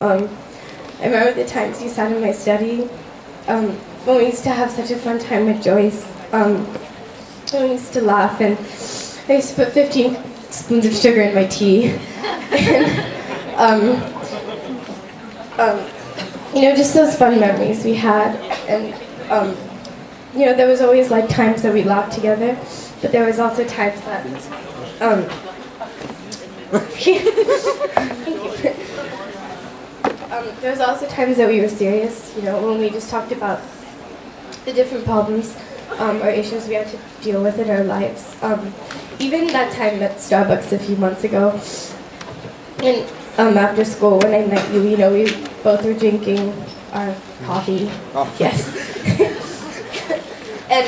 I remember the times you sat in my study, when we used to have such a fun time with Joyce, when we used to laugh, and I used to put 15 spoons of sugar in my tea. And, just those fun memories we had, and there was always like times that we laughed together, but there was also times that there was also times that we were serious, when we just talked about the different problems or issues we had to deal with in our lives. Even that time at Starbucks a few months ago, and after school when I met you, we both were drinking our coffee. Oh. Yes. And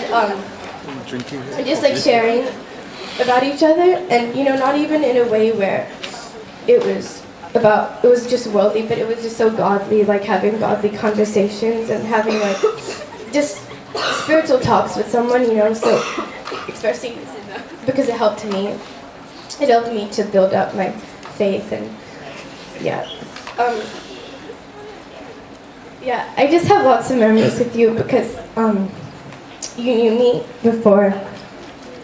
just like sharing about each other, and not even in a way where it was just worldly, but it was just so godly, like having godly conversations and having like just spiritual talks with someone, so especially because it helped me. It helped me to build up my faith, and I just have lots of memories with you because you knew me before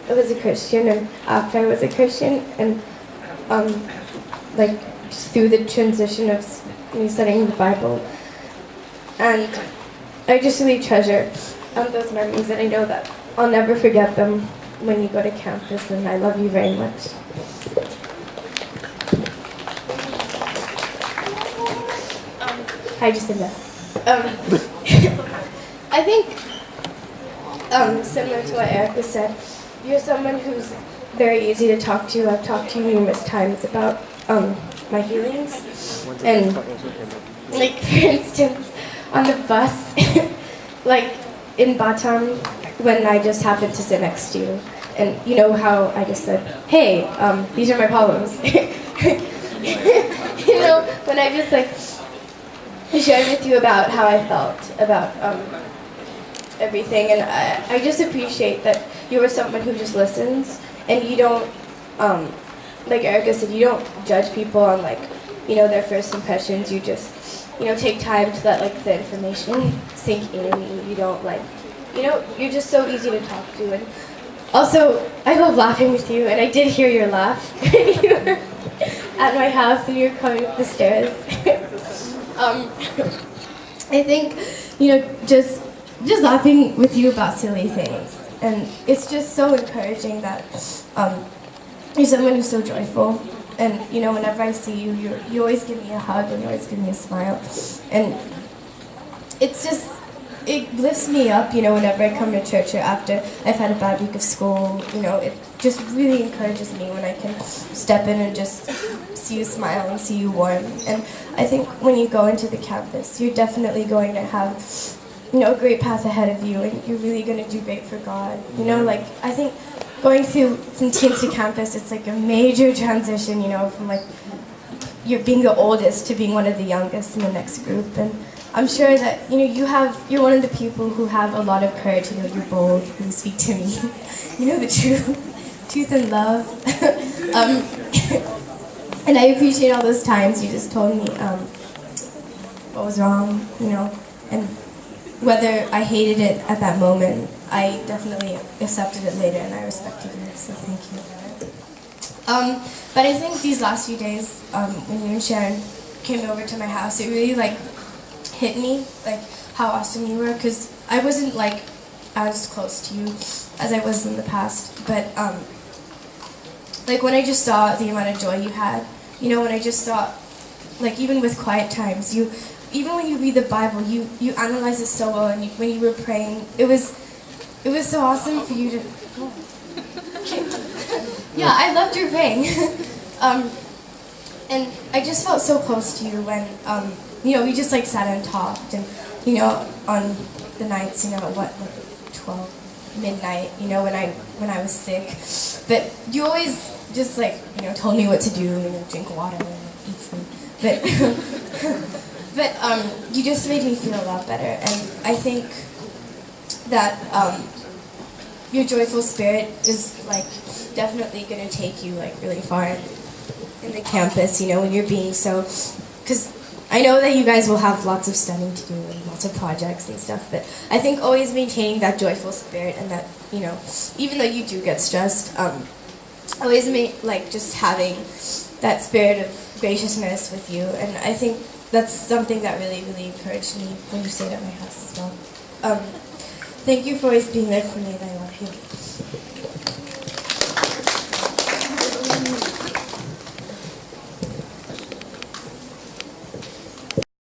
I was a Christian and after I was a Christian, and through the transition of me studying the Bible. And I just really treasure those memories, and I know that I'll never forget them when you go to campus, and I love you very much. Hi, Jacinda. I think, similar to what Erica said, you're someone who's very easy to talk to. I've talked to you numerous times about my feelings, and like for instance on the bus like in Batam when I just happened to sit next to you, and you know how I just said, hey, these are my problems. When I just like shared with you about how I felt about everything, and I just appreciate that you are someone who just listens, and you don't like Erica said, you don't judge people on their first impressions. You just take time to let the information sink in. You don't you're just so easy to talk to. And also I love laughing with you, and I did hear your laugh when you were at my house and you were coming up the stairs. I think just laughing with you about silly things, and it's just so encouraging that you're someone who's so joyful, and whenever I see you, you always give me a hug and you always give me a smile, and it lifts me up, whenever I come to church or after I've had a bad week of school. It just really encourages me when I can step in and just see you smile and see you warm. And I think when you go into the campus, you're definitely going to have a great path ahead of you, and you're really going to do great for God. I think going from teens to campus, it's like a major transition, from you're being the oldest to being one of the youngest in the next group. And I'm sure that you're one of the people who have a lot of courage. You're bold, you speak to me, the truth and love. And I appreciate all those times you just told me what was wrong, and whether I hated it at that moment, I definitely accepted it later, and I respected it, so thank you. But I think these last few days, when you and Sharon came over to my house, it really hit me how awesome you were, because I wasn't as close to you as I was in the past, but when I just saw the amount of joy you had, when I just saw even with quiet times, even when you read the Bible, you analyze it so well, and when you were praying, it was so awesome for you to. Yeah, I loved your praying, and I just felt so close to you when we just sat and talked, and on the nights, 12 midnight, when I was sick, but you always just told me what to do, drink water and eat food, but. But you just made me feel a lot better, and I think that your joyful spirit is definitely going to take you really far in the campus, when you're being so, because I know that you guys will have lots of studying to do and lots of projects and stuff, but I think always maintaining that joyful spirit and that, you know, even though you do get stressed, always just having that spirit of graciousness with you, and I think that's something that really, really encouraged me when you stayed at my house as well. Thank you for always being there for me, and I love you.